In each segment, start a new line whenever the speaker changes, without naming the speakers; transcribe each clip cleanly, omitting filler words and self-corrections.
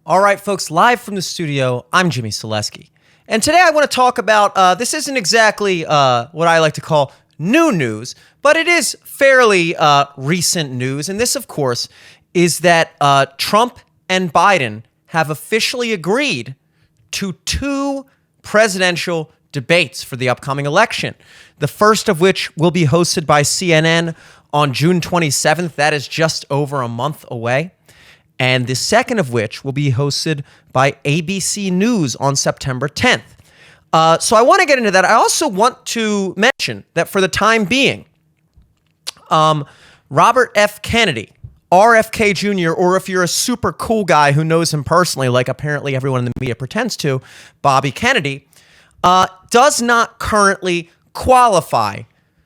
All right, folks, live from the studio, I'm Jimmy Selesky. And today I want to talk about, this isn't exactly what I like to call new news, but it is fairly recent news. And this, of course, is that Trump and Biden have officially agreed to two presidential debates for the upcoming election. The first of which will be hosted by CNN on June 27th. That is just over a month away. And the second of which will be hosted by ABC News on September 10th. So I want to get into that. I also want to mention that for the time being, Robert F. Kennedy, RFK Jr., or if you're a super cool guy who knows him personally, like apparently everyone in the media pretends to, Bobby Kennedy, does not currently qualify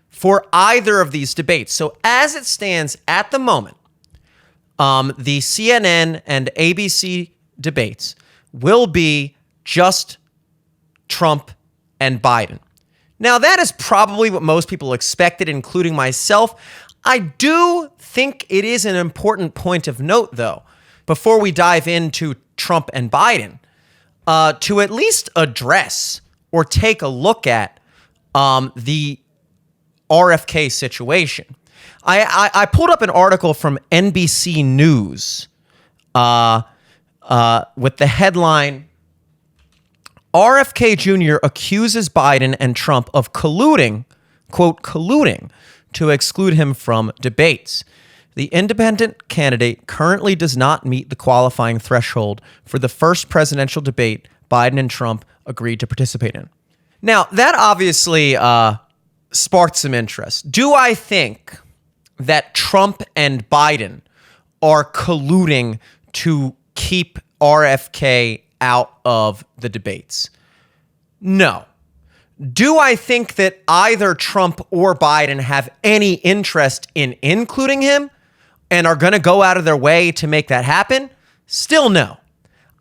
for either of these debates. So as it stands at the moment, the CNN and ABC debates will be just Trump and Biden. Now, that is probably what most people expected, including myself. I do think it is an important point of note, though, before we dive into Trump and Biden, to at least address or take a look at the RFK situation. I pulled up an article from NBC News with the headline, RFK Jr. accuses Biden and Trump of colluding, quote, colluding to exclude him from debates. The independent candidate currently does not meet the qualifying threshold for the first presidential debate Biden and Trump agreed to participate in. Now, that obviously sparked some interest. Do I think that Trump and Biden are colluding to keep RFK out of the debates? No. Do I think that either Trump or Biden have any interest in including him and are going to go out of their way to make that happen? Still no.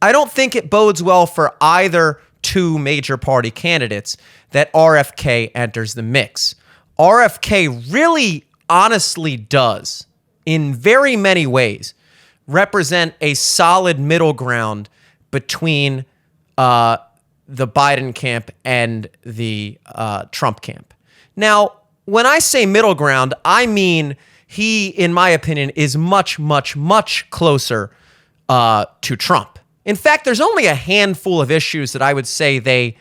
I don't think it bodes well for either two major party candidates that RFK enters the mix. RFK really honestly does, in very many ways, represent a solid middle ground between the Biden camp and the Trump camp. Now, when I say middle ground, I mean he, in my opinion, is much, much, much closer to Trump. In fact, there's only a handful of issues that I would say they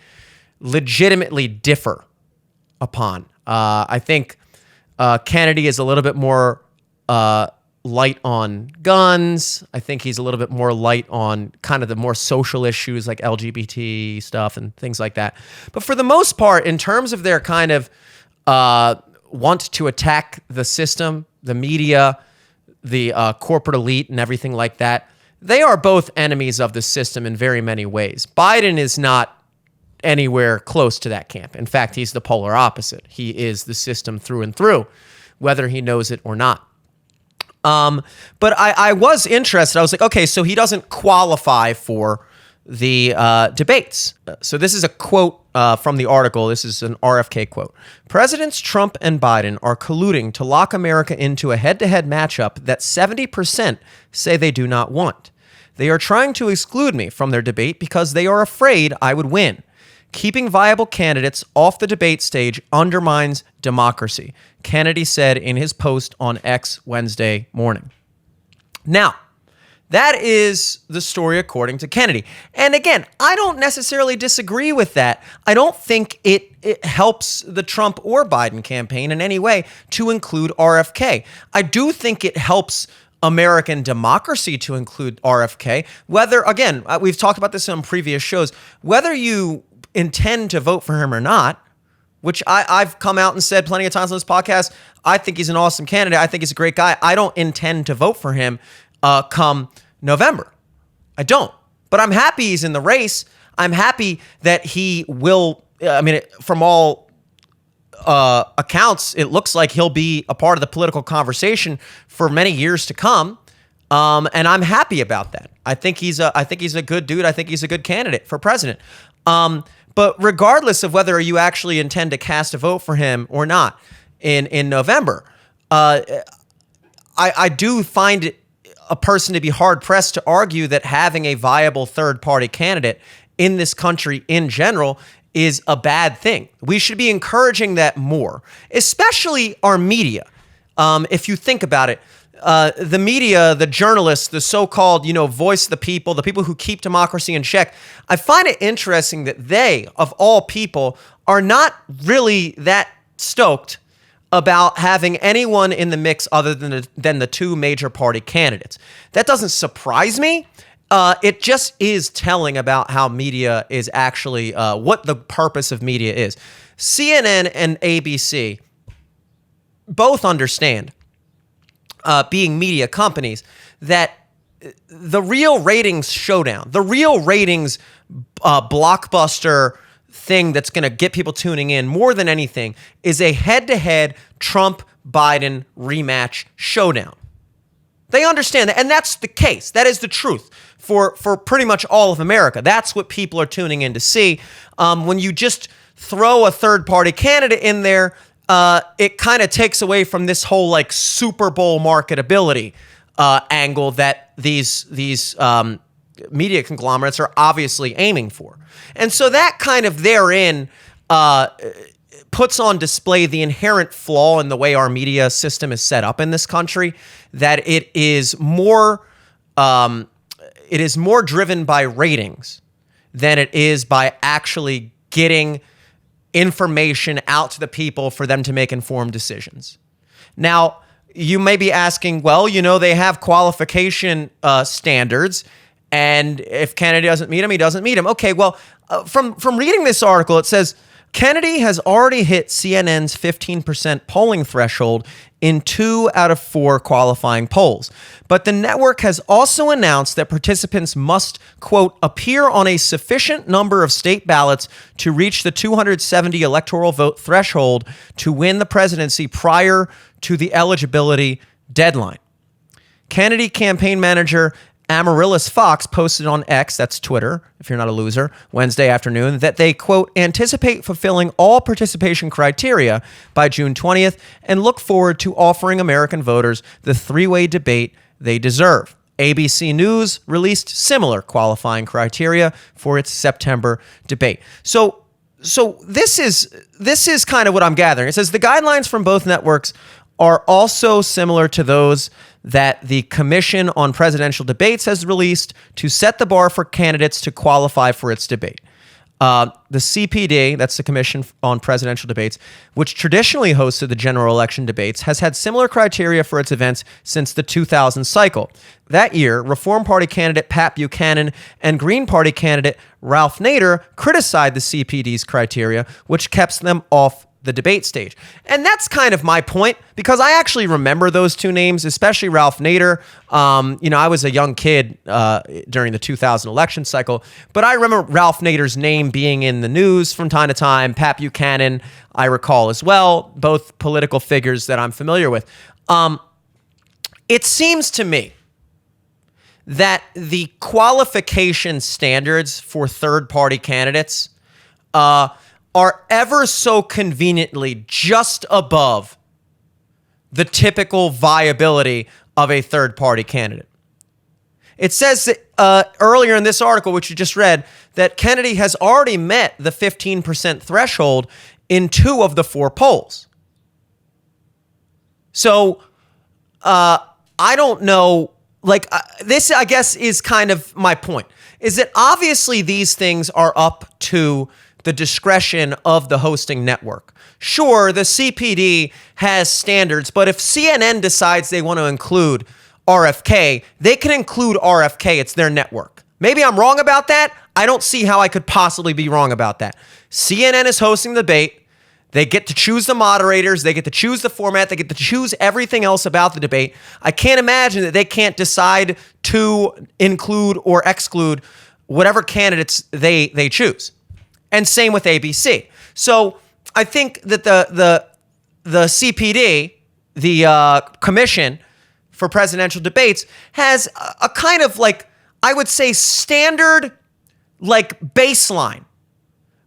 legitimately differ upon. I think Kennedy is a little bit more light on guns. I think he's a little bit more light on kind of the more social issues like LGBT stuff and things like that. But for the most part, in terms of their kind of want to attack the system, the media, the corporate elite and everything like that, they are both enemies of the system in very many ways. Biden is not anywhere close to that camp. In fact, he's the polar opposite. He is the system through and through, whether he knows it or not. But I was interested. I was like, okay, so he doesn't qualify for the debates. So this is a quote from the article. This is an RFK quote. Presidents Trump and Biden are colluding to lock America into a head-to-head matchup that 70% say they do not want. They are trying to exclude me from their debate because they are afraid I would win. Keeping viable candidates off the debate stage undermines democracy, Kennedy said in his post on X Wednesday morning. Now, that is the story according to Kennedy. And again, I don't necessarily disagree with that. I don't think it helps the Trump or Biden campaign in any way to include RFK. I do think it helps American democracy to include RFK. Whether, again, we've talked about this on previous shows, whether you intend to vote for him or not, which I've come out and said plenty of times on this podcast, I think he's an awesome candidate. I think he's a great guy. I don't intend to vote for him come November. I don't. But I'm happy he's in the race. I'm happy that he will, from all accounts, it looks like he'll be a part of the political conversation for many years to come. And I'm happy about that. I think he's a good dude. I think he's a good candidate for president. But regardless of whether you actually intend to cast a vote for him or not in November, I do find it a person to be hard-pressed to argue that having a viable third-party candidate in this country in general is a bad thing. We should be encouraging that more, especially our media. If you think about it, the media, the journalists, the so-called, voice of the people who keep democracy in check, I find it interesting that they, of all people, are not really that stoked about having anyone in the mix other than the two major party candidates. That doesn't surprise me. It just is telling about how media is actually, what the purpose of media is. CNN and ABC both understand, being media companies, that the real ratings showdown, the real ratings blockbuster thing that's going to get people tuning in more than anything is a head-to-head Trump-Biden rematch showdown. They understand that, and that's the case. That is the truth for pretty much all of America. That's what people are tuning in to see. When you just throw a third-party candidate in there, it kind of takes away from this whole like Super Bowl marketability angle that these media conglomerates are obviously aiming for. And so that kind of therein puts on display the inherent flaw in the way our media system is set up in this country, that it is more driven by ratings than it is by actually getting information out to the people for them to make informed decisions. Now, you may be asking, well, they have qualification standards, and if Kennedy doesn't meet them, he doesn't meet them. Okay, well, from reading this article, it says Kennedy has already hit CNN's 15% polling threshold in 2 out of 4 qualifying polls. But the network has also announced that participants must, quote, appear on a sufficient number of state ballots to reach the 270 electoral vote threshold to win the presidency prior to the eligibility deadline. Kennedy campaign manager Amaryllis Fox posted on X, that's Twitter, if you're not a loser, Wednesday afternoon, that they, quote, anticipate fulfilling all participation criteria by June 20th and look forward to offering American voters the three-way debate they deserve. ABC News released similar qualifying criteria for its September debate. So this is kind of what I'm gathering. It says the guidelines from both networks are also similar to those that the Commission on Presidential Debates has released to set the bar for candidates to qualify for its debate. The CPD, that's the Commission on Presidential Debates, which traditionally hosted the general election debates, has had similar criteria for its events since the 2000 cycle. That year, Reform Party candidate Pat Buchanan and Green Party candidate Ralph Nader criticized the CPD's criteria, which kept them off the debate stage. And that's kind of my point, because I actually remember those two names, especially Ralph Nader. I was a young kid during the 2000 election cycle, but I remember Ralph Nader's name being in the news from time to time. Pat Buchanan, I recall as well, both political figures that I'm familiar with. It seems to me that the qualification standards for third-party candidates are ever so conveniently just above the typical viability of a third-party candidate. It says that, earlier in this article, which you just read, that Kennedy has already met the 15% threshold in 2 of the 4 polls. So I don't know, this, I guess, is kind of my point, is that obviously these things are up to the discretion of the hosting network. Sure, the CPD has standards, but if CNN decides they want to include RFK, they can include RFK. It's their network. Maybe I'm wrong about that. I don't see how I could possibly be wrong about that. CNN is hosting the debate. They get to choose the moderators. They get to choose the format. They get to choose everything else about the debate. I can't imagine that they can't decide to include or exclude whatever candidates they choose. And same with ABC. So I think that the CPD, the Commission for Presidential Debates, has a kind of I would say standard baseline.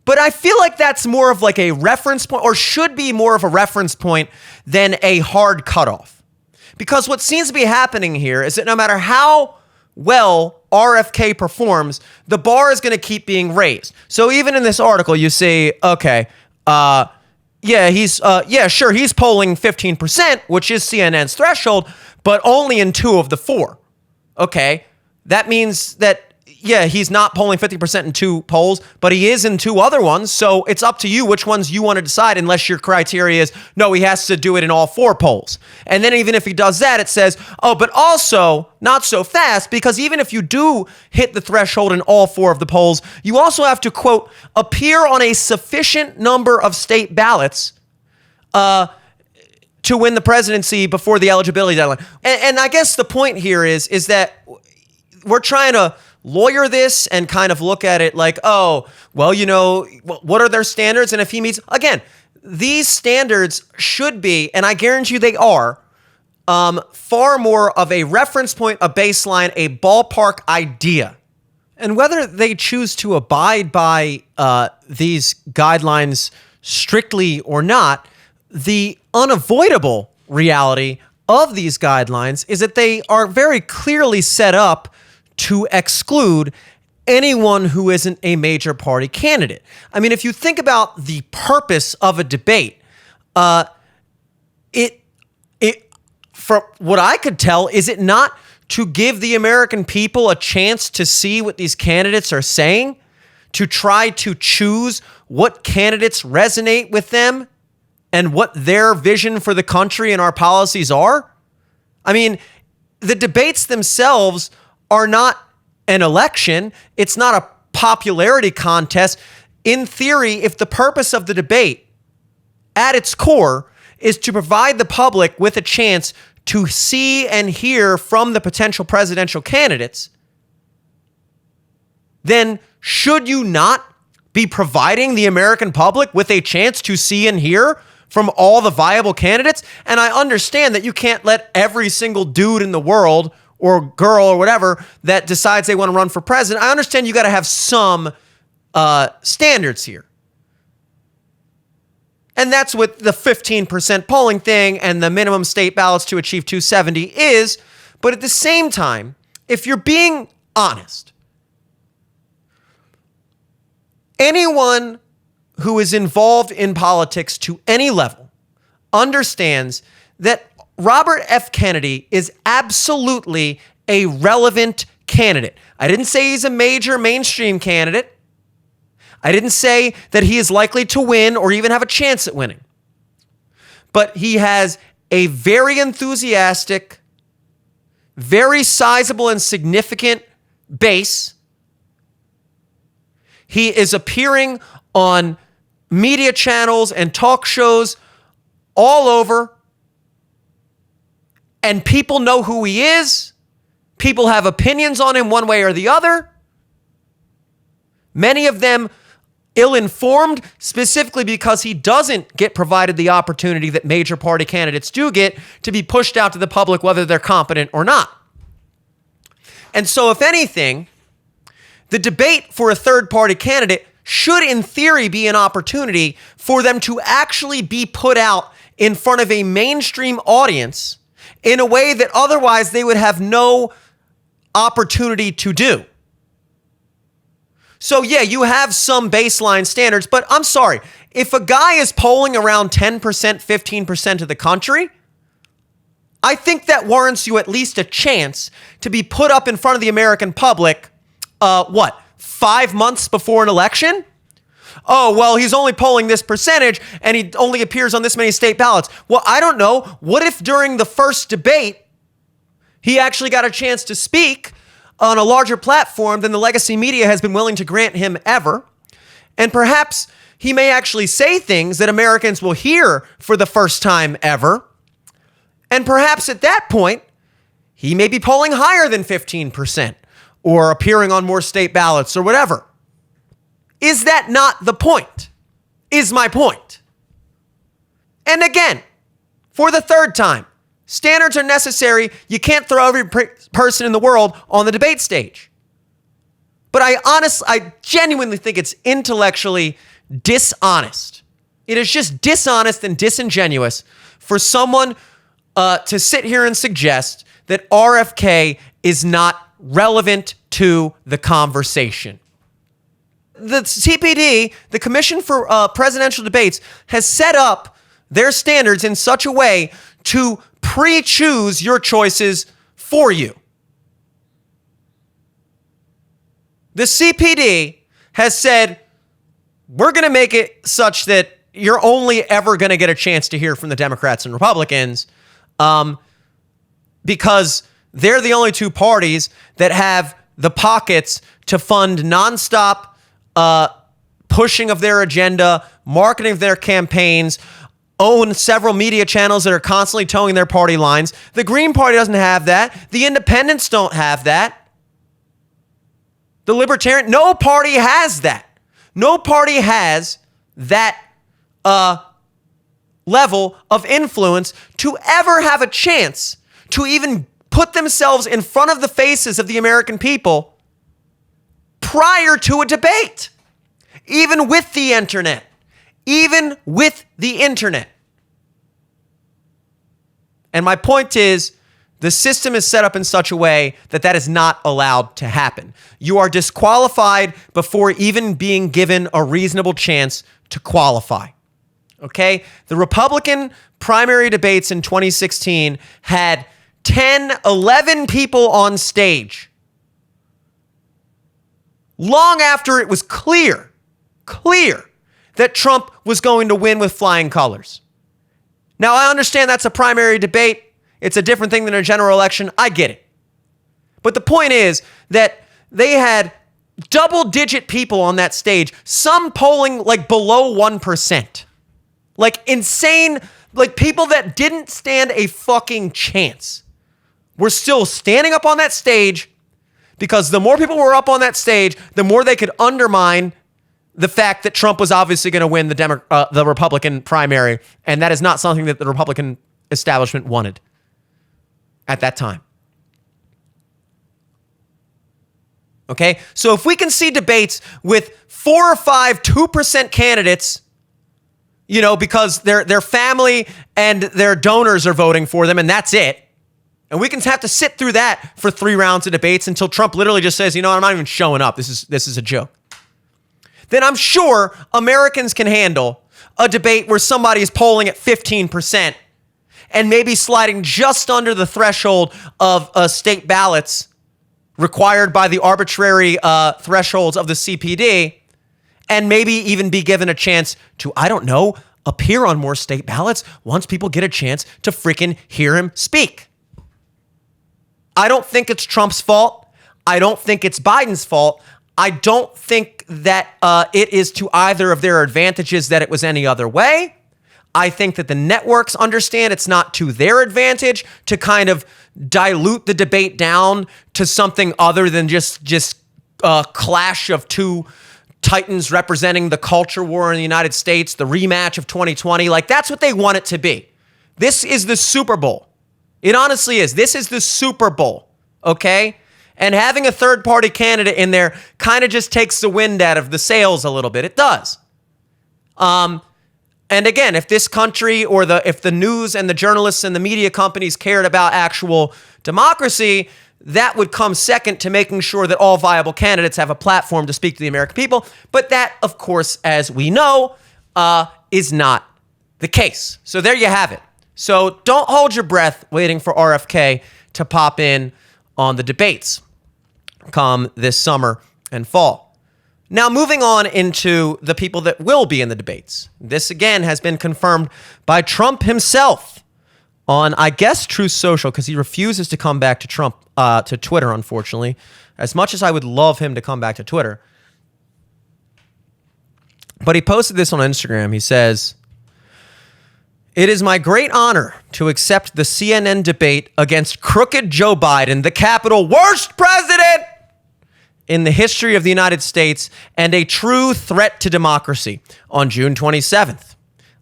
But I feel like that's more of a reference point, or should be more of a reference point than a hard cutoff. Because what seems to be happening here is that no matter how well RFK performs, the bar is going to keep being raised. So even in this article, you see, okay, he's polling 15%, which is CNN's threshold, but only in 2 of the 4. Okay, that means that, he's not polling 50% in 2 polls, but he is in 2 other ones. So it's up to you which ones you want to decide, unless your criteria is, no, he has to do it in all 4 polls. And then even if he does that, it says, but also not so fast, because even if you do hit the threshold in all 4 of the polls, you also have to, quote, appear on a sufficient number of state ballots to win the presidency before the eligibility deadline. And I guess the point here is that we're trying to lawyer this and kind of look at it like, what are their standards? And if he meets, again, these standards should be, and I guarantee you they are, far more of a reference point, a baseline, a ballpark idea. And whether they choose to abide by these guidelines strictly or not, the unavoidable reality of these guidelines is that they are very clearly set up to exclude anyone who isn't a major party candidate. I mean, if you think about the purpose of a debate, from what I could tell, is it not to give the American people a chance to see what these candidates are saying, to try to choose what candidates resonate with them and what their vision for the country and our policies are? I mean, the debates themselves are not an election. It's not a popularity contest. In theory, if the purpose of the debate at its core is to provide the public with a chance to see and hear from the potential presidential candidates, then should you not be providing the American public with a chance to see and hear from all the viable candidates? And I understand that you can't let every single dude in the world or girl or whatever that decides they want to run for president. I understand you got to have some standards here. And that's what the 15% polling thing and the minimum state ballots to achieve 270 is. But at the same time, if you're being honest, anyone who is involved in politics to any level understands that Robert F. Kennedy is absolutely a relevant candidate. I didn't say he's a major mainstream candidate. I didn't say that he is likely to win or even have a chance at winning. But he has a very enthusiastic, very sizable and significant base. He is appearing on media channels and talk shows all over. And people know who he is. People have opinions on him one way or the other. Many of them ill-informed, specifically because he doesn't get provided the opportunity that major party candidates do get to be pushed out to the public, whether they're competent or not. And so, if anything, the debate for a third-party candidate should, in theory, be an opportunity for them to actually be put out in front of a mainstream audience in a way that otherwise they would have no opportunity to do. So yeah, you have some baseline standards, but I'm sorry, if a guy is polling around 10%, 15% of the country, I think that warrants you at least a chance to be put up in front of the American public, 5 months before an election? Oh, well, he's only polling this percentage and he only appears on this many state ballots. Well, I don't know. What if during the first debate, he actually got a chance to speak on a larger platform than the legacy media has been willing to grant him ever? And perhaps he may actually say things that Americans will hear for the first time ever. And perhaps at that point, he may be polling higher than 15% or appearing on more state ballots or whatever. Is that not the point? Is my point. And again, for the third time, standards are necessary. You can't throw every person in the world on the debate stage. But I genuinely think it's intellectually dishonest. It is just dishonest and disingenuous for someone to sit here and suggest that RFK is not relevant to the conversation. The CPD, the Commission for Presidential Debates, has set up their standards in such a way to pre-choose your choices for you. The CPD has said, we're going to make it such that you're only ever going to get a chance to hear from the Democrats and Republicans because they're the only two parties that have the pockets to fund nonstop pushing of their agenda, marketing of their campaigns, own several media channels that are constantly towing their party lines. The Green Party doesn't have that. The Independents don't have that. The Libertarian, no party has that. No party has that level of influence to ever have a chance to even put themselves in front of the faces of the American people prior to a debate, even with the internet. Even with the internet. And my point is, the system is set up in such a way that that is not allowed to happen. You are disqualified before even being given a reasonable chance to qualify. Okay? The Republican primary debates in 2016 had 10, 11 people on stage. Long after it was clear that Trump was going to win with flying colors. Now, I understand that's a primary debate. It's a different thing than a general election. I get it. But the point is that they had double-digit people on that stage, some polling like below 1%. Like insane, like people that didn't stand a fucking chance were still standing up on that stage because the more people were up on that stage, the more they could undermine the fact that Trump was obviously going to win the Republican primary, and that is not something that the Republican establishment wanted at that time. Okay? So if we can see debates with 4 or 5 2% candidates, you know, because their family and their donors are voting for them, and that's it, and we can have to sit through that for 3 rounds of debates until Trump literally just says, you know, I'm not even showing up. This is a joke. Then I'm sure Americans can handle a debate where somebody is polling at 15% and maybe sliding just under the threshold of state ballots required by the arbitrary thresholds of the CPD, and maybe even be given a chance to, I don't know, appear on more state ballots once people get a chance to freaking hear him speak. I don't think it's Trump's fault. I don't think it's Biden's fault. I don't think that it is to either of their advantages that it was any other way. I think that the networks understand it's not to their advantage to kind of dilute the debate down to something other than just a clash of two titans representing the culture war in the United States, the rematch of 2020. Like, that's what they want it to be. This is the Super Bowl. It honestly is. This is the Super Bowl, okay? And having a third-party candidate in there kind of just takes the wind out of the sails a little bit. It does. And again, if this country or if the news and the journalists and the media companies cared about actual democracy, that would come second to making sure that all viable candidates have a platform to speak to the American people. But that, of course, as we know, is not the case. So there you have it. So don't hold your breath waiting for RFK to pop in on the debates come this summer and fall. Now, moving on into the people that will be in the debates. This, again, has been confirmed by Trump himself on, I guess, Truth Social, because he refuses to come back to to Twitter, unfortunately. As much as I would love him to come back to Twitter. But he posted this on Instagram. He says, "It is my great honor to accept the CNN debate against crooked Joe Biden, the capital worst president in the history of the United States and a true threat to democracy on June 27th.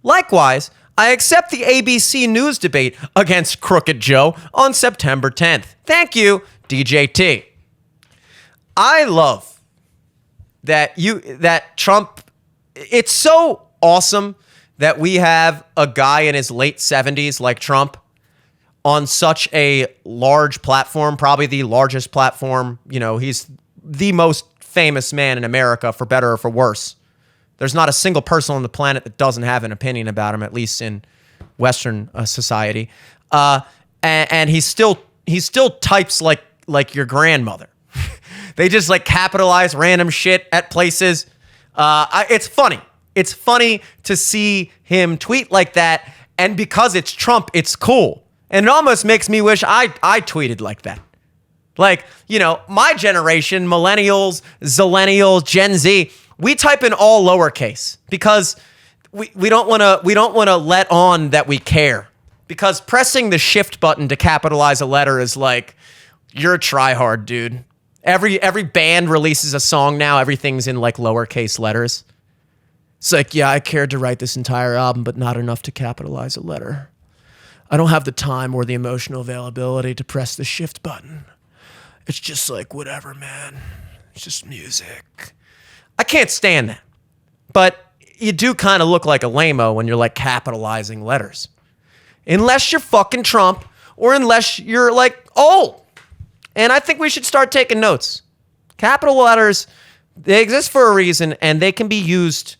Likewise, I accept the ABC News debate against crooked Joe on September 10th. Thank you, DJT." I love that Trump, it's so awesome that we have a guy in his late 70s like Trump on such a large platform, probably the largest platform. You know, he's the most famous man in America, for better or for worse. There's not a single person on the planet that doesn't have an opinion about him, at least in Western society. And he still types like your grandmother. They just like capitalize random shit at places. It's funny. It's funny to see him tweet like that. And because it's Trump, it's cool. And it almost makes me wish I tweeted like that. Like, you know, my generation, millennials, zillennials, Gen Z, we type in all lowercase because we don't want to let on that we care. Because pressing the shift button to capitalize a letter is like, you're a tryhard, dude. Every band releases a song now, everything's in like lowercase letters. It's like, yeah, I cared to write this entire album, but not enough to capitalize a letter. I don't have the time or the emotional availability to press the shift button. It's just like, whatever, man. It's just music. I can't stand that. But you do kind of look like a lame-o when you're like capitalizing letters. Unless you're fucking Trump or unless you're like old. And I think we should start taking notes. Capital letters, they exist for a reason and they can be used.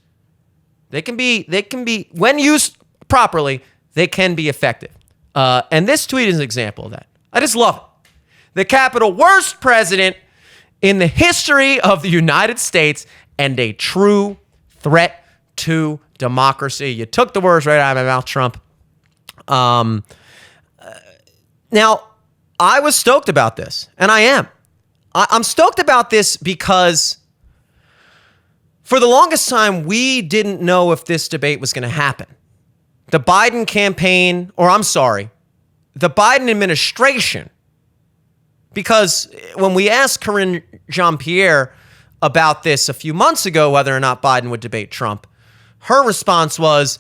They can be, when used properly, they can be effective. And this tweet is an example of that. I just love it. The capital worst president in the history of the United States and a true threat to democracy. You took the words right out of my mouth, Trump. Now, I was stoked about this, and I am. I'm stoked about this because for the longest time, we didn't know if this debate was going to happen. The Biden campaign, the Biden administration, because when we asked Karine Jean-Pierre about this a few months ago, whether or not Biden would debate Trump, her response was,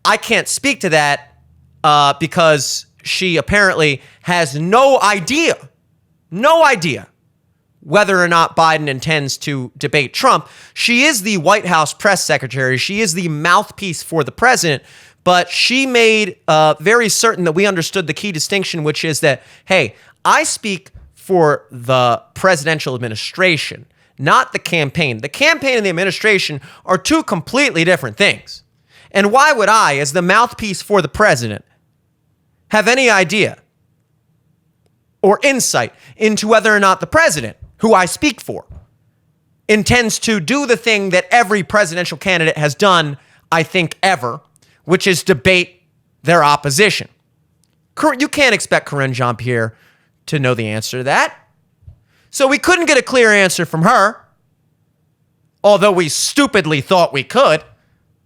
I can't speak to that because she apparently has no idea whether or not Biden intends to debate Trump. She is the White House press secretary. She is the mouthpiece for the president. But she made very certain that we understood the key distinction, which is that, hey, I speak for the presidential administration, not the campaign. The campaign and the administration are two completely different things. And why would I, as the mouthpiece for the president, have any idea or insight into whether or not the president, who I speak for, intends to do the thing that every presidential candidate has done, I think, ever, which is debate their opposition? You can't expect Karine Jean-Pierre to know the answer to that. So we couldn't get a clear answer from her, although we stupidly thought we could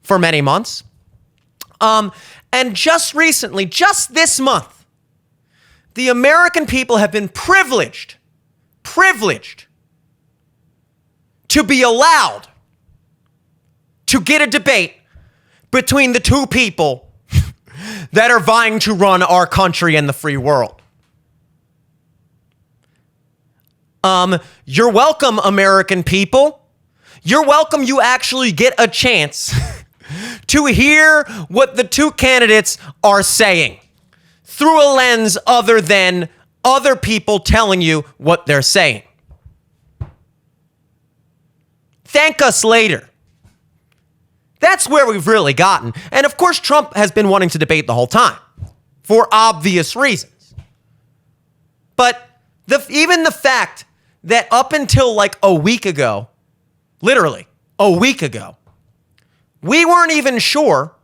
for many months. And just recently, just this month, the American people have been privileged to be allowed to get a debate between the two people that are vying to run our country and the free world. You're welcome, American people. You're welcome. You actually get a chance to hear what the two candidates are saying through a lens other than other people telling you what they're saying. Thank us later. That's where we've really gotten. And of course, Trump has been wanting to debate the whole time for obvious reasons. But even the fact that up until like a week ago, literally a week ago, we weren't even sure,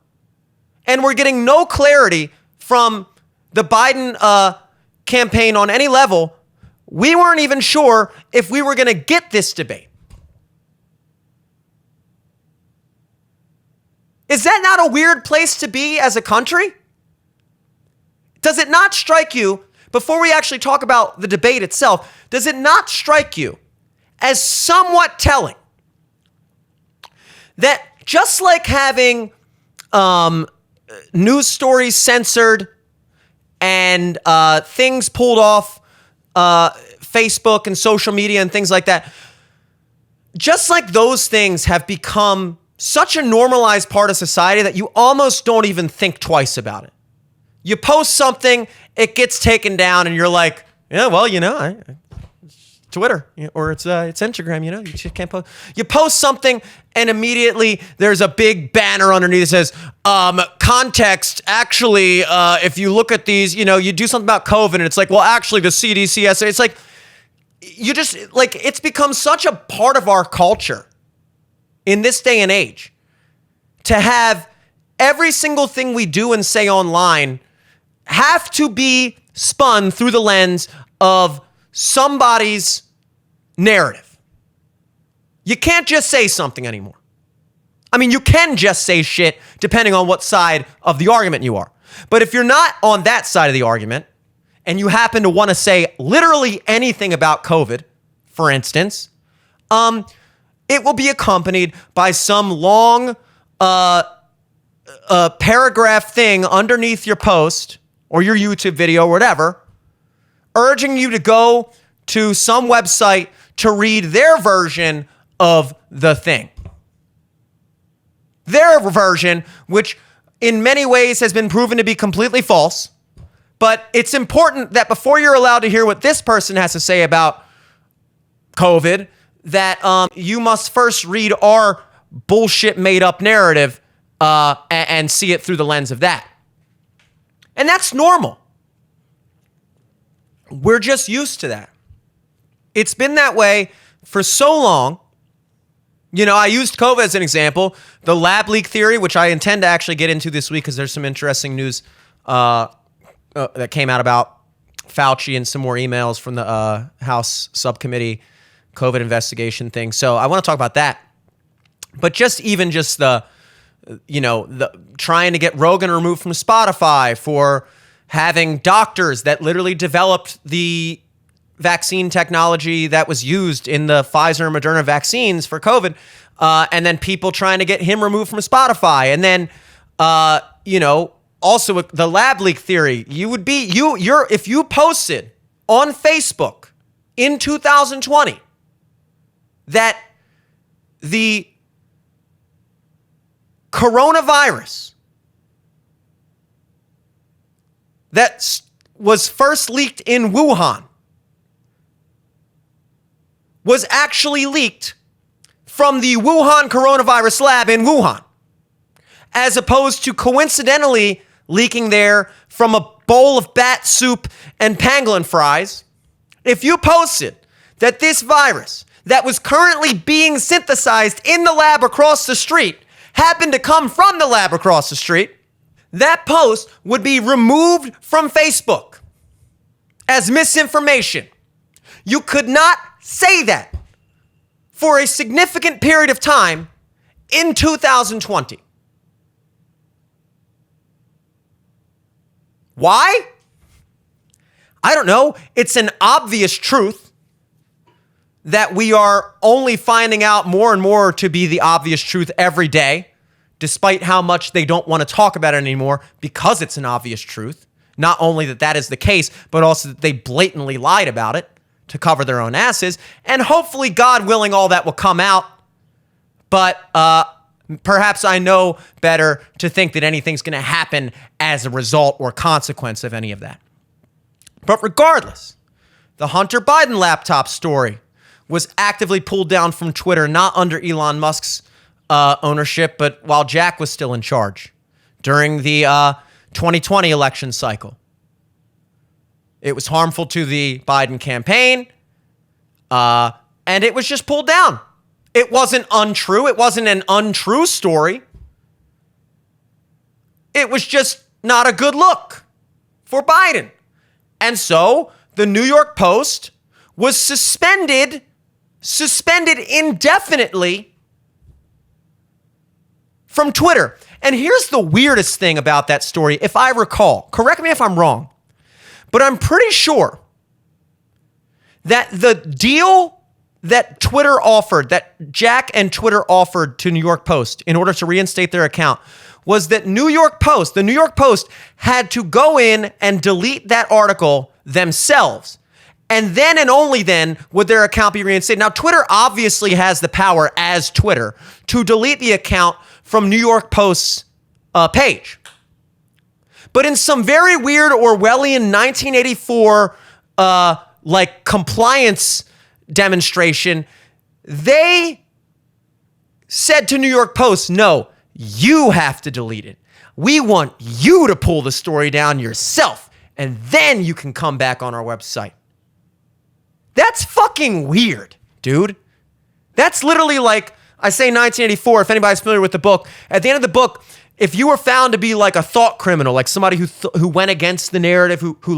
and we're getting no clarity from the Biden campaign on any level. We weren't even sure if we were going to get this debate. Is that not a weird place to be as a country? Does it not strike you, before we actually talk about the debate itself, does it not strike you as somewhat telling that just like having news stories censored and things pulled off Facebook and social media and things like that, just like those things have become such a normalized part of society that you almost don't even think twice about it. You post something it gets taken down and you're like, yeah, well, Twitter or it's Instagram, you just can't post. You post something and immediately there's a big banner underneath that says, context, actually, if you look at these, you do something about COVID and it's like, well, actually the CDC has, it's like, it's become such a part of our culture in this day and age to have every single thing we do and say online have to be spun through the lens of somebody's narrative. You can't just say something anymore. I mean, you can just say shit depending on what side of the argument you are. But if you're not on that side of the argument and you happen to want to say literally anything about COVID, for instance, it will be accompanied by some long paragraph thing underneath your post or your YouTube video or whatever, urging you to go to some website to read their version of the thing. Their version, which in many ways has been proven to be completely false. But it's important that before you're allowed to hear what this person has to say about COVID, that you must first read our bullshit made up narrative and see it through the lens of that. And that's normal. We're just used to that. It's been that way for so long. I used COVID as an example. The lab leak theory, which I intend to actually get into this week because there's some interesting news that came out about Fauci and some more emails from the House subcommittee COVID investigation thing. So I want to talk about that. But just the trying to get Rogan removed from Spotify for having doctors that literally developed the vaccine technology that was used in the Pfizer and Moderna vaccines for COVID, and then people trying to get him removed from Spotify, and then also the lab leak theory. If you posted on Facebook in 2020 that the coronavirus that was first leaked in Wuhan was actually leaked from the Wuhan coronavirus lab in Wuhan, as opposed to coincidentally leaking there from a bowl of bat soup and pangolin fries. If you posted that this virus that was currently being synthesized in the lab across the street happened to come from the lab across the street, that post would be removed from Facebook as misinformation. You could not say that for a significant period of time in 2020. Why? I don't know. It's an obvious truth that we are only finding out more and more to be the obvious truth every day, despite how much they don't want to talk about it anymore because it's an obvious truth. Not only that is the case, but also that they blatantly lied about it to cover their own asses. And hopefully, God willing, all that will come out. But perhaps I know better to think that anything's going to happen as a result or consequence of any of that. But regardless, the Hunter Biden laptop story was actively pulled down from Twitter, not under Elon Musk's ownership, but while Jack was still in charge during the 2020 election cycle. It was harmful to the Biden campaign, and it was just pulled down. It wasn't untrue. It wasn't an untrue story. It was just not a good look for Biden. And so the New York Post was suspended indefinitely from Twitter. And here's the weirdest thing about that story, if I recall. Correct me if I'm wrong, but I'm pretty sure that the deal that Twitter offered, that Jack and Twitter offered to New York Post in order to reinstate their account, was that the New York Post had to go in and delete that article themselves. And then and only then would their account be reinstated. Now, Twitter obviously has the power as Twitter to delete the account from New York Post's page. But in some very weird Orwellian 1984 like compliance demonstration, they said to New York Post, no, you have to delete it. We want you to pull the story down yourself, and then you can come back on our website. That's fucking weird, dude. That's literally like, I say 1984, if anybody's familiar with the book, at the end of the book, if you were found to be like a thought criminal, like somebody who went against the narrative, who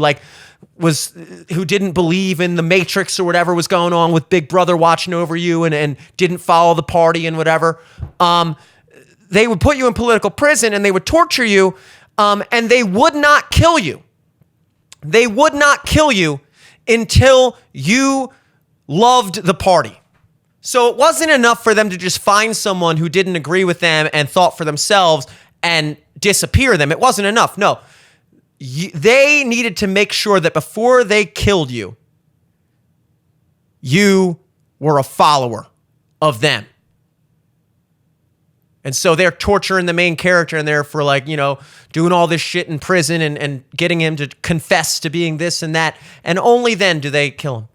didn't believe in the Matrix or whatever was going on with Big Brother watching over you and didn't follow the party and whatever, they would put you in political prison and they would torture you, and they would not kill you. They would not kill you until you loved the party. So it wasn't enough for them to just find someone who didn't agree with them and thought for themselves and disappear them. It wasn't enough. No, they needed to make sure that before they killed you, you were a follower of them. And so they're torturing the main character and they're for like, doing all this shit in prison and getting him to confess to being this and that. And only then do they kill him.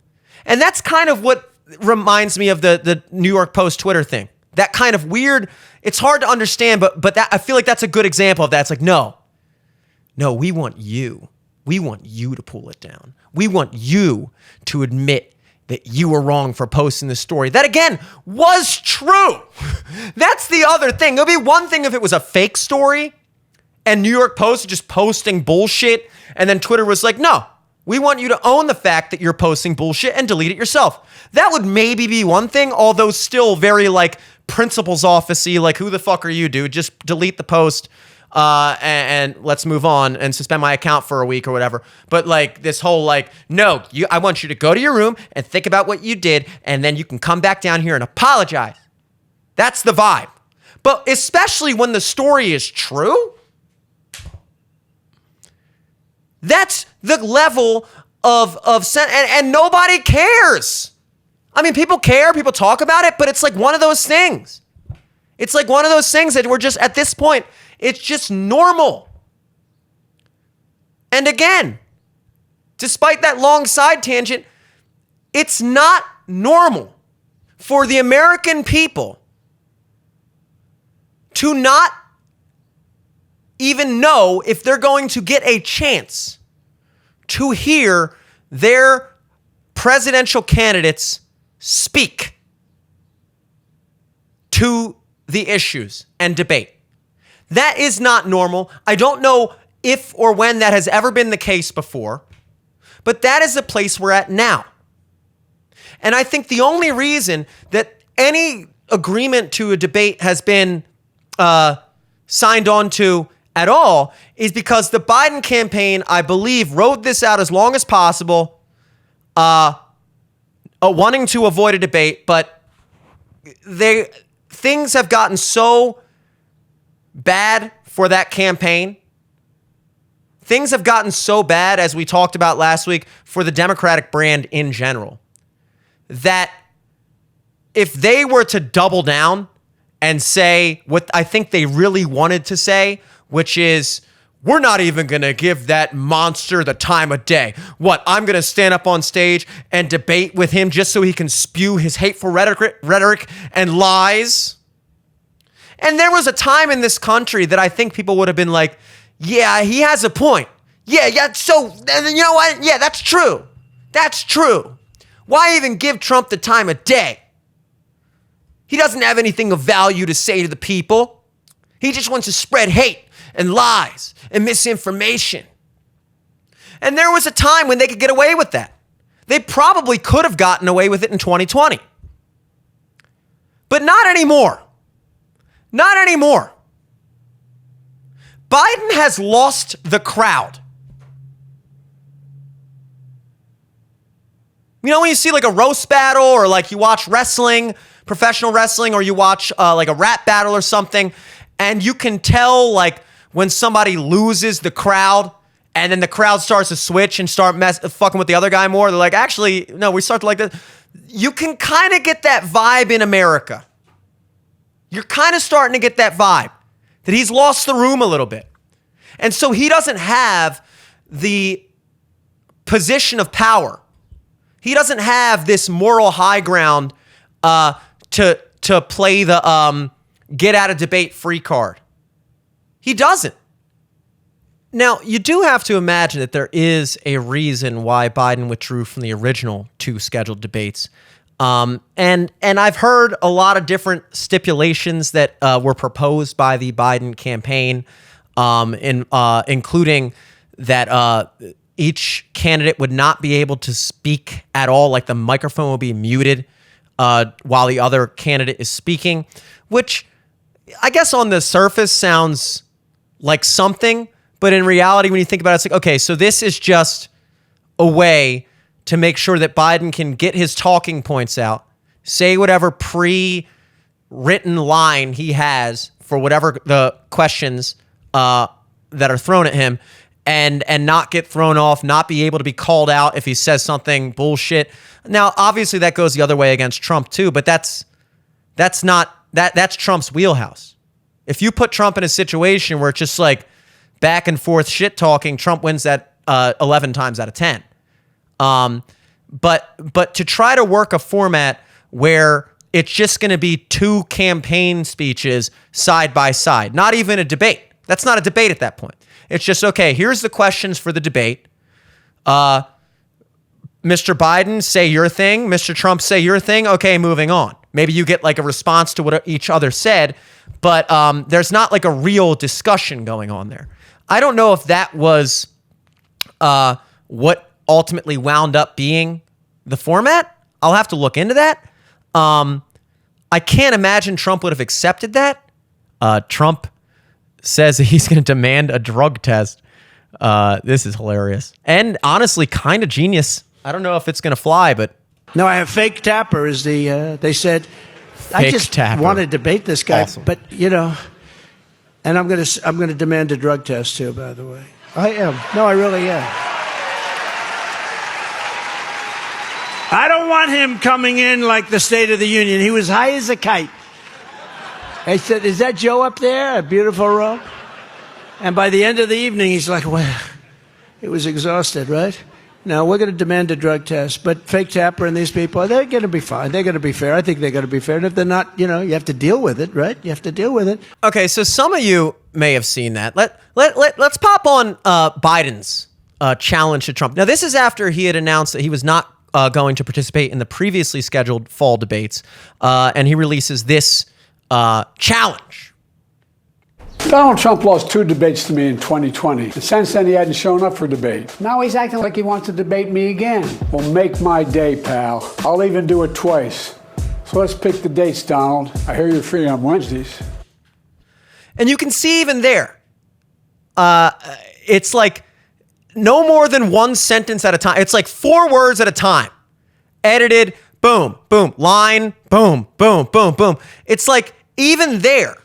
And that's kind of what reminds me of the New York Post Twitter thing. That kind of weird, it's hard to understand, but that, I feel like that's a good example of that. It's like, no, we want you. We want you to pull it down. We want you to admit that you were wrong for posting the story. That, again, was true. That's the other thing. It would be one thing if it was a fake story and New York Post just posting bullshit, and then Twitter was like, no, we want you to own the fact that you're posting bullshit and delete it yourself. That would maybe be one thing, although still very like principal's office-y, like who the fuck are you, dude? Just delete the post and let's move on and suspend my account for a week or whatever. But like this whole like, no, I want you to go to your room and think about what you did, and then you can come back down here and apologize. That's the vibe. But especially when the story is true, that's the level of and nobody cares. I mean, people care, people talk about it, but it's like one of those things. It's like one of those things that we're just, at this point, it's just normal. And again, despite that long side tangent, it's not normal for the American people to not even know if they're going to get a chance to hear their presidential candidates speak to the issues and debate. That is not normal. I don't know if or when that has ever been the case before, but that is the place we're at now. And I think the only reason that any agreement to a debate has been signed on to at all is because the Biden campaign, I believe, rode this out as long as possible, wanting to avoid a debate, but things have gotten so bad for that campaign. Things have gotten so bad, as we talked about last week, for the Democratic brand in general, that if they were to double down and say what I think they really wanted to say, which is, we're not even going to give that monster the time of day. What, I'm going to stand up on stage and debate with him just so he can spew his hateful rhetoric and lies? And there was a time in this country that I think people would have been like, yeah, he has a point. Yeah, so, you know what? Yeah, that's true. That's true. Why even give Trump the time of day? He doesn't have anything of value to say to the people. He just wants to spread hate and lies and misinformation. And there was a time when they could get away with that. They probably could have gotten away with it in 2020. But not anymore. Not anymore. Biden has lost the crowd. You know, when you see like a roast battle, or like you watch wrestling, professional wrestling, or you watch like a rap battle or something, and you can tell like when somebody loses the crowd, and then the crowd starts to switch and start fucking with the other guy more. They're like, actually, no, we start to like this. You can kind of get that vibe in America. You're kind of starting to get that vibe that he's lost the room a little bit. And so he doesn't have the position of power. He doesn't have this moral high ground to play the get out of debate free card. He doesn't. Now, you do have to imagine that there is a reason why Biden withdrew from the original 2 scheduled debates. And I've heard a lot of different stipulations that were proposed by the Biden campaign, including that each candidate would not be able to speak at all, like the microphone will be muted while the other candidate is speaking, which I guess on the surface sounds like something, but in reality, when you think about it, it's like, okay, so this is just a way to make sure that Biden can get his talking points out, say whatever pre-written line he has for whatever the questions that are thrown at him, and not get thrown off, not be able to be called out if he says something bullshit. Now, obviously, that goes the other way against Trump too, but that's Trump's wheelhouse. If you put Trump in a situation where it's just like back and forth shit talking, Trump wins that 11 times out of 10. But to try to work a format where it's just going to be 2 campaign speeches side by side, not even a debate. That's not a debate at that point. It's just, okay, here's the questions for the debate. Mr. Biden, say your thing. Mr. Trump, say your thing. Okay, moving on. Maybe you get like a response to what each other said, but there's not like a real discussion going on there. I don't know if that was what ultimately wound up being the format. I'll have to look into that. I can't imagine Trump would have accepted that. Trump says that he's going to demand a drug test. This is hilarious. And honestly, kind of genius. I don't know if it's going to fly, but...
No, I have fake Tapper is the, they said, I just want to debate this guy, awesome. But, you know, and I'm going to demand a drug test too, by the way. I am. No, I really am. I don't want him coming in like the State of the Union. He was high as a kite. I said, is that Joe up there? A beautiful robe? And by the end of the evening, he's like, well, it was exhausted, right? No, we're going to demand a drug test. But fake Tapper and these people, they're going to be fine. They're going to be fair. I think they're going to be fair. And if they're not, you know, you have to deal with it, right? You have to deal with it.
Okay, so some of you may have seen that. Let's pop on Biden's challenge to Trump. Now, this is after he had announced that he was not going to participate in the previously scheduled fall debates. And he releases this challenge.
Donald Trump lost 2 debates to me in 2020. And since then, he hadn't shown up for debate. Now he's acting like he wants to debate me again. Well, make my day, pal. I'll even do it twice. So let's pick the dates, Donald. I hear you're free on Wednesdays.
And you can see even there, it's like no more than 1 sentence at a time. It's like 4 words at a time. Edited, boom, boom, line, boom, boom, boom, boom. It's like even there,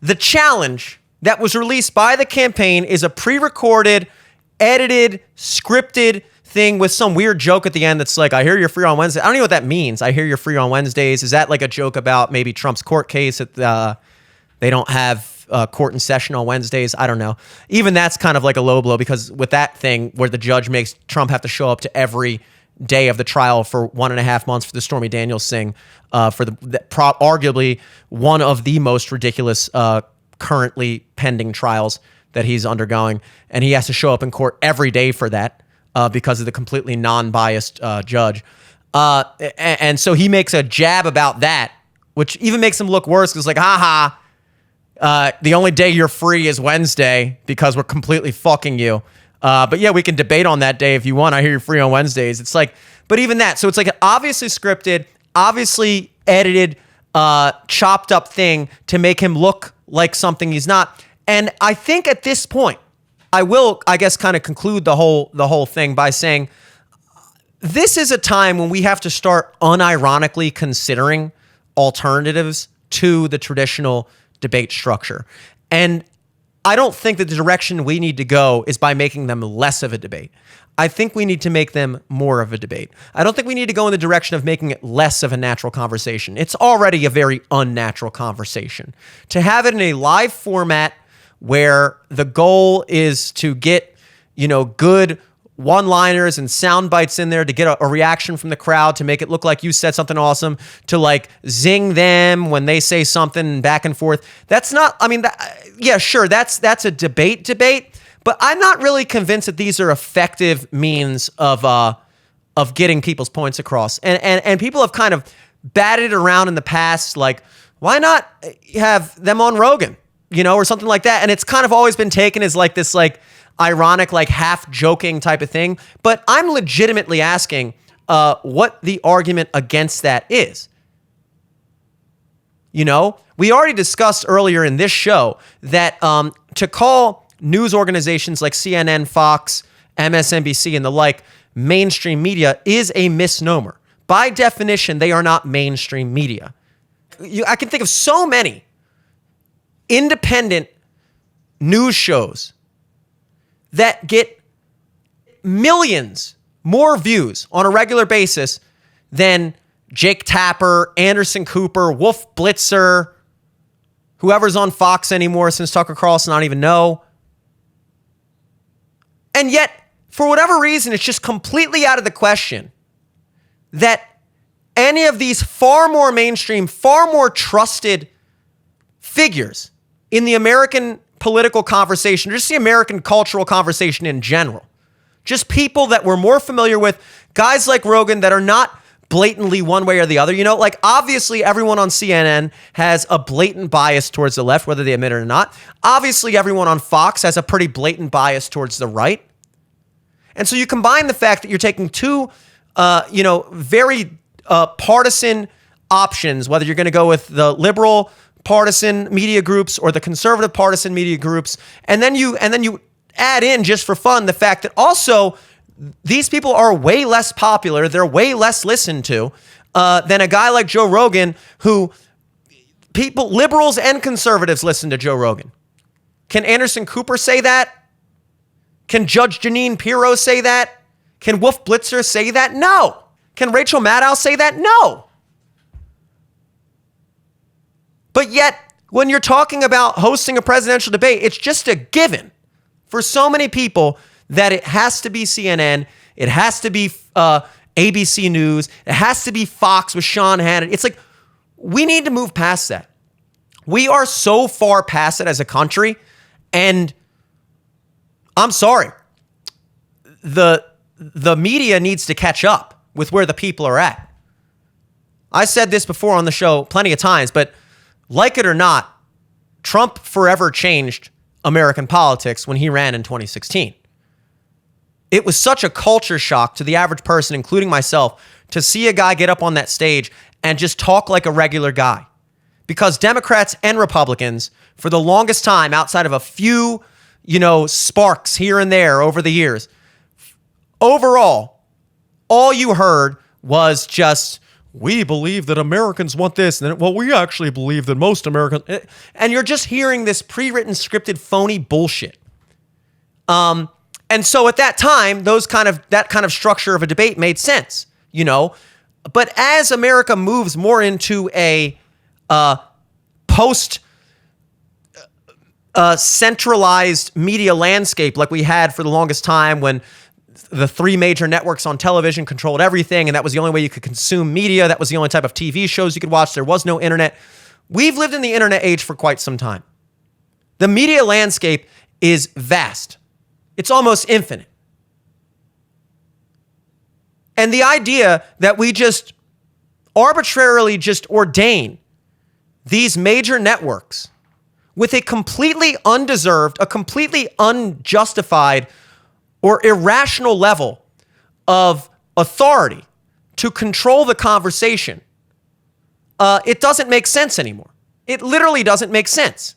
the challenge that was released by the campaign is a pre-recorded, edited, scripted thing with some weird joke at the end that's like, I hear you're free on Wednesday. I don't know what that means. I hear you're free on Wednesdays. Is that like a joke about maybe Trump's court case that they don't have court in session on Wednesdays? I don't know. Even that's kind of like a low blow, because with that thing where the judge makes Trump have to show up to every day of the trial for 1.5 months for the Stormy Daniels thing, for arguably one of the most ridiculous currently pending trials that he's undergoing. And he has to show up in court every day for that because of the completely non-biased judge. And so he makes a jab about that, which even makes him look worse, because like, the only day you're free is Wednesday because we're completely fucking you. But yeah, we can debate on that day if you want. I hear you're free on Wednesdays. It's like, but even that. So it's like an obviously scripted, obviously edited, chopped up thing to make him look like something he's not. And I think at this point, I will, I guess, kind of conclude the whole thing by saying this is a time when we have to start unironically considering alternatives to the traditional debate structure. And I don't think that the direction we need to go is by making them less of a debate. I think we need to make them more of a debate. I don't think we need to go in the direction of making it less of a natural conversation. It's already a very unnatural conversation. To have it in a live format where the goal is to get, good one-liners and sound bites in there to get a reaction from the crowd, to make it look like you said something awesome, to like zing them when they say something back and forth. That's not, yeah, sure, that's a debate, but I'm not really convinced that these are effective means of getting people's points across. And people have kind of batted around in the past, like, why not have them on Rogan, or something like that? And it's kind of always been taken as like this, like, ironic, like half joking type of thing. But I'm legitimately asking what the argument against that is. We already discussed earlier in this show that to call news organizations like CNN, Fox, MSNBC, and the like mainstream media is a misnomer. By definition, they are not mainstream media. I can think of so many independent news shows that get millions more views on a regular basis than Jake Tapper, Anderson Cooper, Wolf Blitzer, whoever's on Fox anymore since Tucker Carlson, I don't even know. And yet, for whatever reason, it's just completely out of the question that any of these far more mainstream, far more trusted figures in the American political conversation, just the American cultural conversation in general, just people that we're more familiar with, guys like Rogan that are not blatantly one way or the other. Like, obviously everyone on CNN has a blatant bias towards the left, whether they admit it or not. Obviously everyone on Fox has a pretty blatant bias towards the right. And so you combine the fact that you're taking two, very partisan options, whether you're going to go with the liberal partisan media groups or the conservative partisan media groups, and then you add in, just for fun, the fact that also these people are way less popular, they're way less listened to than a guy like Joe Rogan, who people, liberals and conservatives, listen to Joe Rogan. Can Anderson Cooper say that? Can Judge Jeanine Pirro say that? Can Wolf Blitzer say that? No. Can Rachel Maddow say that? No. But yet, when you're talking about hosting a presidential debate, it's just a given for so many people that it has to be CNN, it has to be ABC News, it has to be Fox with Sean Hannity. It's like, we need to move past that. We are so far past it as a country, and I'm sorry, the media needs to catch up with where the people are at. I said this before on the show plenty of times, but like it or not, Trump forever changed American politics when he ran in 2016. It was such a culture shock to the average person, including myself, to see a guy get up on that stage and just talk like a regular guy. Because Democrats and Republicans, for the longest time, outside of a few, sparks here and there over the years, overall, all you heard was just, we believe that Americans want this, and well, we actually believe that most Americans, and you're just hearing this pre-written, scripted, phony bullshit. And so at that time, that kind of structure of a debate made sense, But as America moves more into a post centralized media landscape like we had for the longest time, when the three major networks on television controlled everything, and that was the only way you could consume media. That was the only type of TV shows you could watch. There was no internet. We've lived in the internet age for quite some time. The media landscape is vast. It's almost infinite. And the idea that we just arbitrarily just ordain these major networks with a completely undeserved, a completely unjustified or irrational level of authority to control the conversation, it doesn't make sense anymore. It literally doesn't make sense.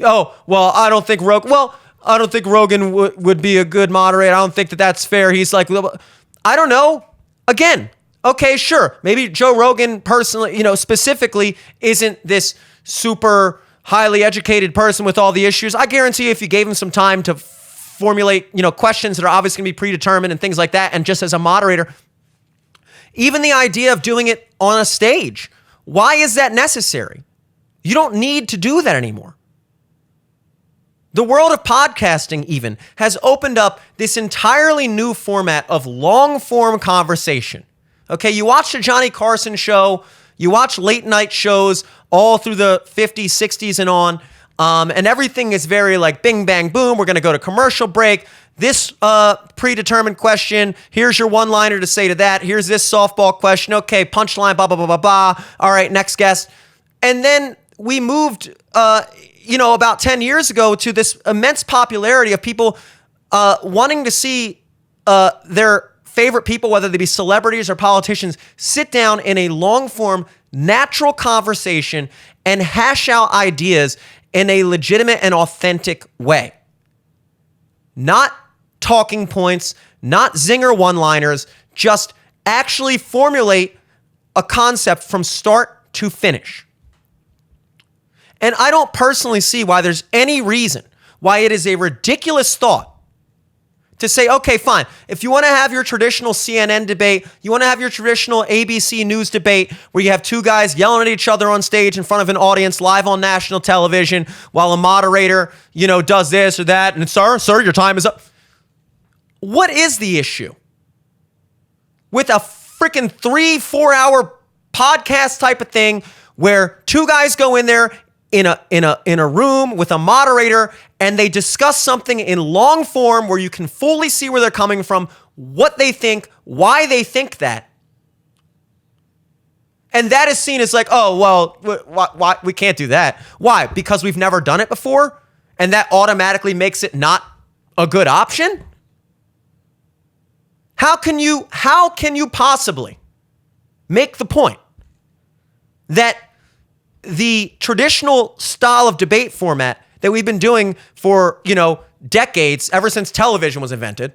Oh, well, I don't think Rogan would be a good moderator. I don't think that that's fair. He's like, I don't know. Again, okay, sure. Maybe Joe Rogan personally, specifically isn't this super highly educated person with all the issues. I guarantee you, if you gave him some time to formulate, questions that are obviously going to be predetermined and things like that, and just as a moderator, even the idea of doing it on a stage, why is that necessary? You don't need to do that anymore. The world of podcasting even has opened up this entirely new format of long-form conversation. Okay, you watch the Johnny Carson show, you watch late night shows all through the 50s, 60s and on, and everything is very like bing, bang, boom. We're going to go to commercial break. This predetermined question, here's your one-liner to say to that. Here's this softball question. Okay, punchline, blah, blah, blah, blah, blah. All right, next guest. And then we moved, about 10 years ago to this immense popularity of people wanting to see their favorite people, whether they be celebrities or politicians, sit down in a long-form, natural conversation and hash out ideas in a legitimate and authentic way. Not talking points, not zinger one-liners, just actually formulate a concept from start to finish. And I don't personally see why there's any reason why it is a ridiculous thought to say, okay, fine. If you want to have your traditional CNN debate, you want to have your traditional ABC News debate where you have two guys yelling at each other on stage in front of an audience live on national television while a moderator, does this or that. And sir, your time is up. What is the issue with a freaking 3-4 hour podcast type of thing where two guys go in there in a room with a moderator and they discuss something in long form where you can fully see where they're coming from, what they think, why they think that. And that is seen as like, oh, well, why we can't do that. Why? Because we've never done it before? And that automatically makes it not a good option? How can you possibly make the point that the traditional style of debate format that we've been doing for, decades, ever since television was invented,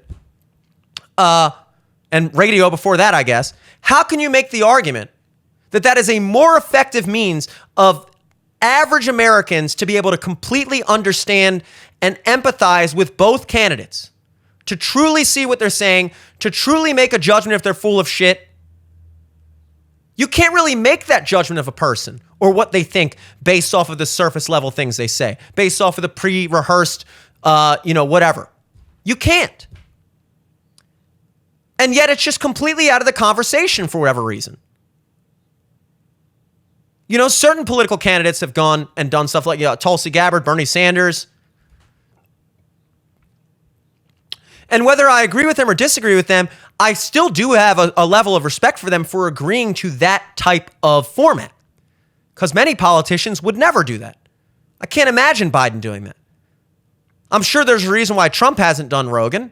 and radio before that, I guess, how can you make the argument that that is a more effective means of average Americans to be able to completely understand and empathize with both candidates, to truly see what they're saying, to truly make a judgment if they're full of shit? You can't really make that judgment of a person or what they think based off of the surface level things they say, based off of the pre-rehearsed, whatever. You can't. And yet it's just completely out of the conversation for whatever reason. Certain political candidates have gone and done stuff like Tulsi Gabbard, Bernie Sanders. And whether I agree with them or disagree with them, I still do have a level of respect for them for agreeing to that type of format. Because many politicians would never do that. I can't imagine Biden doing that. I'm sure there's a reason why Trump hasn't done Rogan.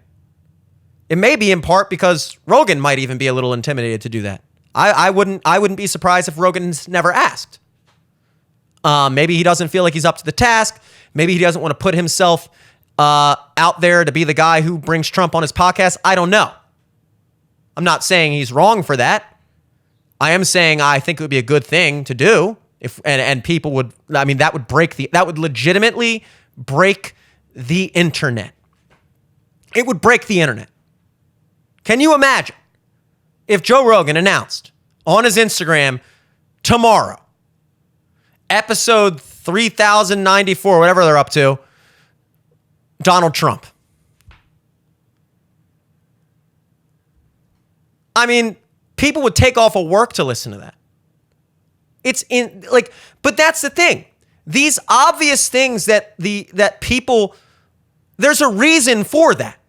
It may be in part because Rogan might even be a little intimidated to do that. I wouldn't be surprised if Rogan's never asked. Maybe he doesn't feel like he's up to the task. Maybe he doesn't want to put himself out there to be the guy who brings Trump on his podcast. I don't know. I'm not saying he's wrong for that. I am saying I think it would be a good thing to do if and people would. I mean, that would legitimately break the internet. It would break the internet. Can you imagine if Joe Rogan announced on his Instagram tomorrow, episode 3094, whatever they're up to, Donald Trump? I mean, people would take off of work to listen to that. But that's the thing. These obvious things that people, there's a reason for that.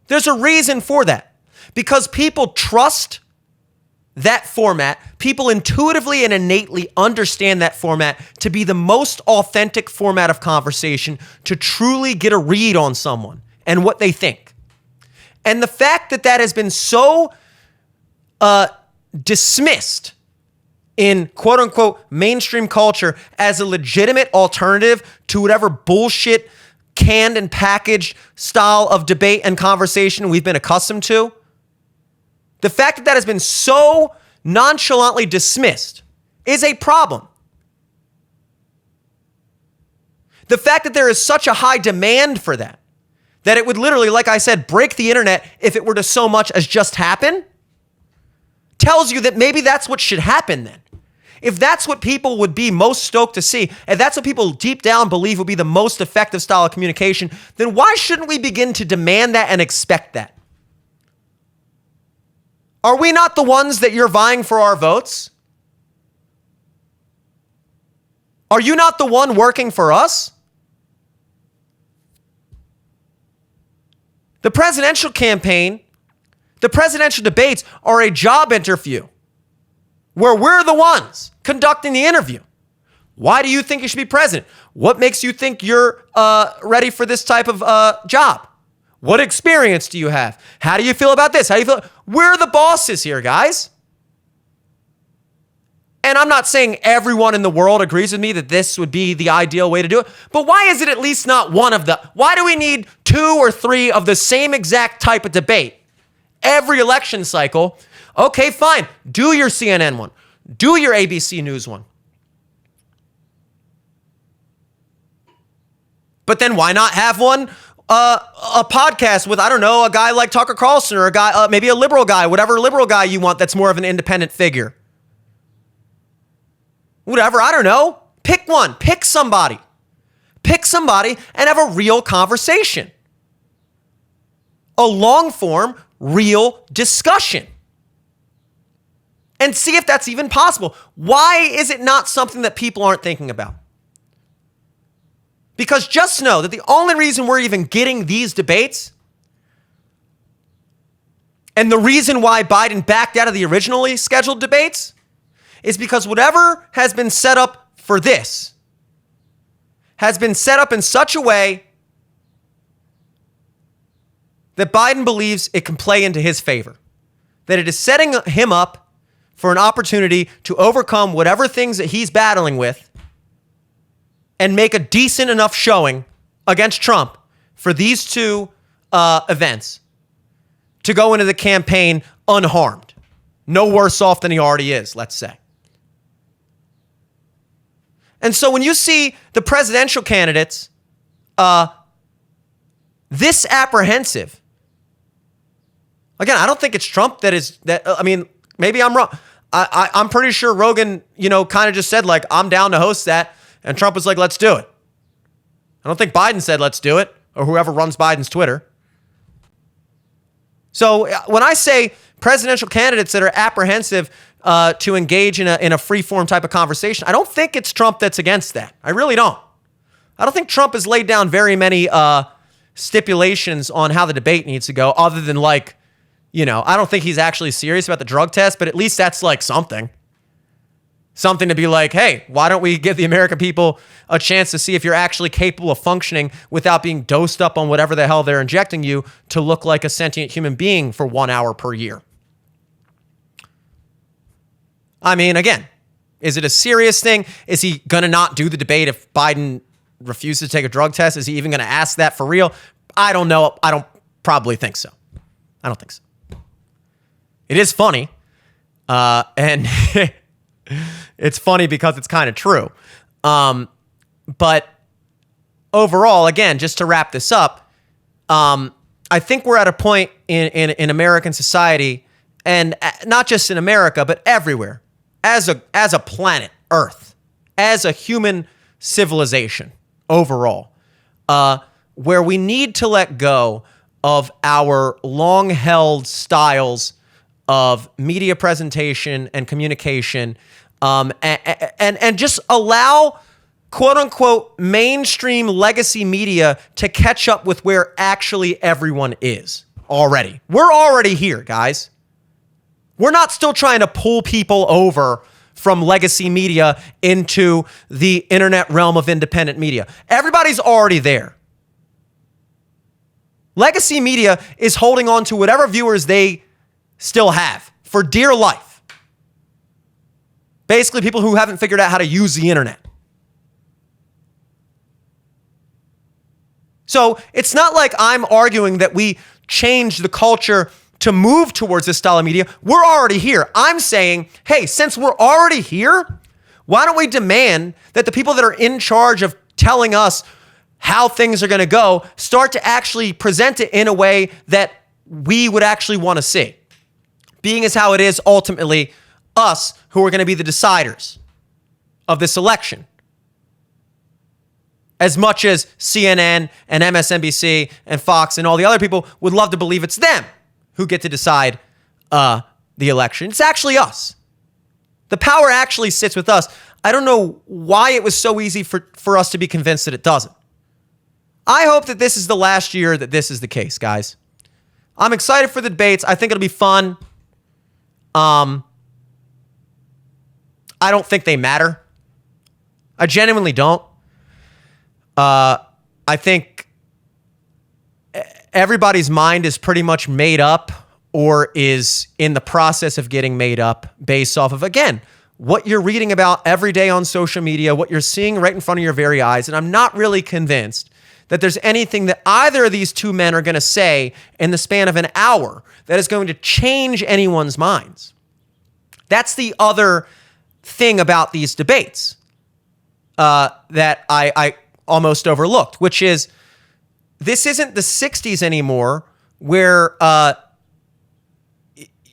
There's a reason for that. Because people trust that format. People intuitively and innately understand that format to be the most authentic format of conversation, to truly get a read on someone and what they think. And the fact that that has been so dismissed in quote unquote mainstream culture as a legitimate alternative to whatever bullshit canned and packaged style of debate and conversation we've been accustomed to. The fact that that has been so nonchalantly dismissed is a problem. The fact that there is such a high demand for that it would literally, like I said, break the internet if it were to so much as just happen, tells you that maybe that's what should happen then. if that's what people would be most stoked to see, and that's what people deep down believe would be the most effective style of communication, then why shouldn't we begin to demand that and expect that? Are we not the ones that you're vying for our votes? Are you not the one working for us? The presidential campaign, the presidential debates are a job interview where we're the ones conducting the interview. Why do you think you should be president? What makes you think you're ready for this type of job? What experience do you have? How do you feel about this? How do you feel? We're the bosses here, guys. And I'm not saying everyone in the world agrees with me that this would be the ideal way to do it, but why is it at least not one of the, why do we need 2 or 3 of the same exact type of debate every election cycle? Okay, fine. Do your CNN one. Do your ABC News one. But then why not have one, a podcast with, I don't know, a guy like Tucker Carlson or a guy, maybe a liberal guy, whatever liberal guy you want that's more of an independent figure. Whatever, I don't know. Pick one. Pick somebody. Pick somebody and have a real conversation. A long form, real discussion. And see if that's even possible. Why is it not something that people aren't thinking about? Because just know that the only reason we're even getting these debates and the reason why Biden backed out of the originally scheduled debates is because whatever has been set up for this has been set up in such a way that Biden believes it can play into his favor. That it is setting him up for an opportunity to overcome whatever things that he's battling with and make a decent enough showing against Trump for these 2 events to go into the campaign unharmed. No worse off than he already is, let's say. And so when you see the presidential candidates this apprehensive, again, I don't think it's Trump that is, I mean, maybe I'm wrong. I'm pretty sure Rogan, kind of just said, like, I'm down to host that. And Trump was like, let's do it. I don't think Biden said, let's do it, or whoever runs Biden's Twitter. So when I say presidential candidates that are apprehensive to engage in a free-form type of conversation, I don't think it's Trump that's against that. I really don't. I don't think Trump has laid down very many stipulations on how the debate needs to go, other than, like, I don't think he's actually serious about the drug test, but at least that's like something. Something to be like, hey, why don't we give the American people a chance to see if you're actually capable of functioning without being dosed up on whatever the hell they're injecting you to look like a sentient human being for 1 hour per year? I mean, again, is it a serious thing? Is he going to not do the debate if Biden refuses to take a drug test? Is he even going to ask that for real? I don't know. I don't probably think so. I don't think so. It is funny. And it's funny because it's kind of true. But overall, again, just to wrap this up, I think we're at a point in American society, and not just in America, but everywhere, as a planet Earth, as a human civilization overall, where we need to let go of our long-held styles of media presentation and communication, and just allow, quote-unquote, mainstream legacy media to catch up with where actually everyone is already. We're already here, guys. We're not still trying to pull people over from legacy media into the internet realm of independent media. Everybody's already there. Legacy media is holding on to whatever viewers they still have for dear life. Basically, people who haven't figured out how to use the internet. So it's not like I'm arguing that we change the culture to move towards this style of media. We're already here. I'm saying, hey, since we're already here, why don't we demand that the people that are in charge of telling us how things are going to go start to actually present it in a way that we would actually want to see? Being as how it is ultimately us who are going to be the deciders of this election. As much as CNN and MSNBC and Fox and all the other people would love to believe it's them who get to decide the election. It's actually us. The power actually sits with us. I don't know why it was so easy for us to be convinced that it doesn't. I hope that this is the last year that this is the case, guys. I'm excited for the debates. I think it'll be fun. I don't think they matter. I genuinely don't. I think everybody's mind is pretty much made up or is in the process of getting made up based off of, again, what you're reading about every day on social media, what you're seeing right in front of your very eyes. And I'm not really convinced that there's anything that either of these two men are going to say in the span of an hour that is going to change anyone's minds. That's the other thing about these debates that I almost overlooked, which is this isn't the 60s anymore where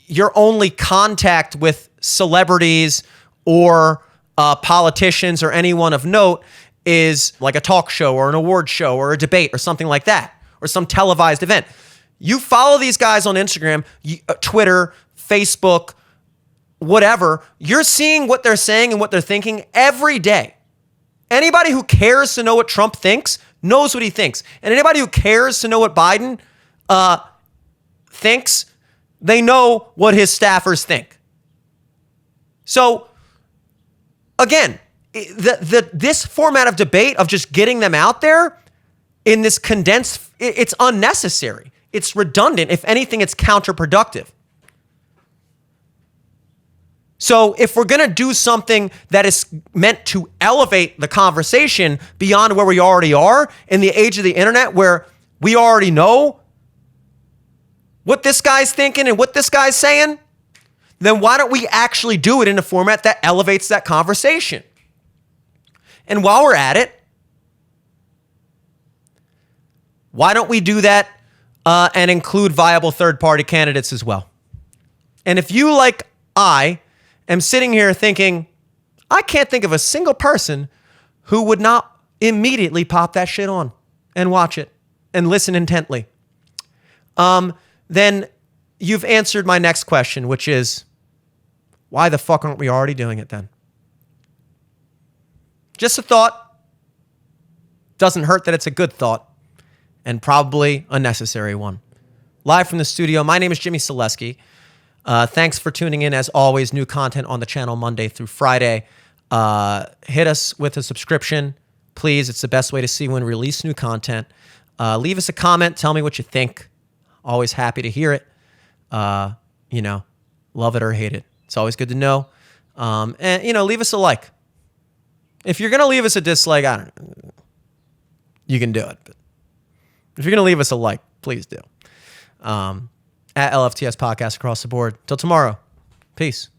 your only contact with celebrities or politicians or anyone of note is like a talk show or an award show or a debate or something like that, or some televised event. You follow these guys on Instagram, Twitter, Facebook, whatever. You're seeing what they're saying and what they're thinking every day. Anybody who cares to know what Trump thinks knows what he thinks. And anybody who cares to know what Biden thinks, they know what his staffers think. So, again, this format of debate, of just getting them out there in this condensed, it's unnecessary. It's redundant. If anything, it's counterproductive. So if we're going to do something that is meant to elevate the conversation beyond where we already are in the age of the internet, where we already know what this guy's thinking and what this guy's saying, then why don't we actually do it in a format that elevates that conversation? And while we're at it, why don't we do that and include viable third-party candidates as well? And if you, like I am sitting here thinking, I can't think of a single person who would not immediately pop that shit on and watch it and listen intently, then you've answered my next question, which is, why the fuck aren't we already doing it then? Just a thought. Doesn't hurt that it's a good thought, and probably a necessary one. Live from the studio, my name is Jimmy Selesky. Thanks for tuning in. As always, new content on the channel Monday through Friday. Hit us with a subscription, please. It's the best way to see when we release new content. Leave us a comment. Tell me what you think. Always happy to hear it. Love it or hate it. It's always good to know. And leave us a like. If you're going to leave us a dislike, I don't know. You can do it. But if you're going to leave us a like, please do. At LFTS Podcast across the board. Till tomorrow. Peace.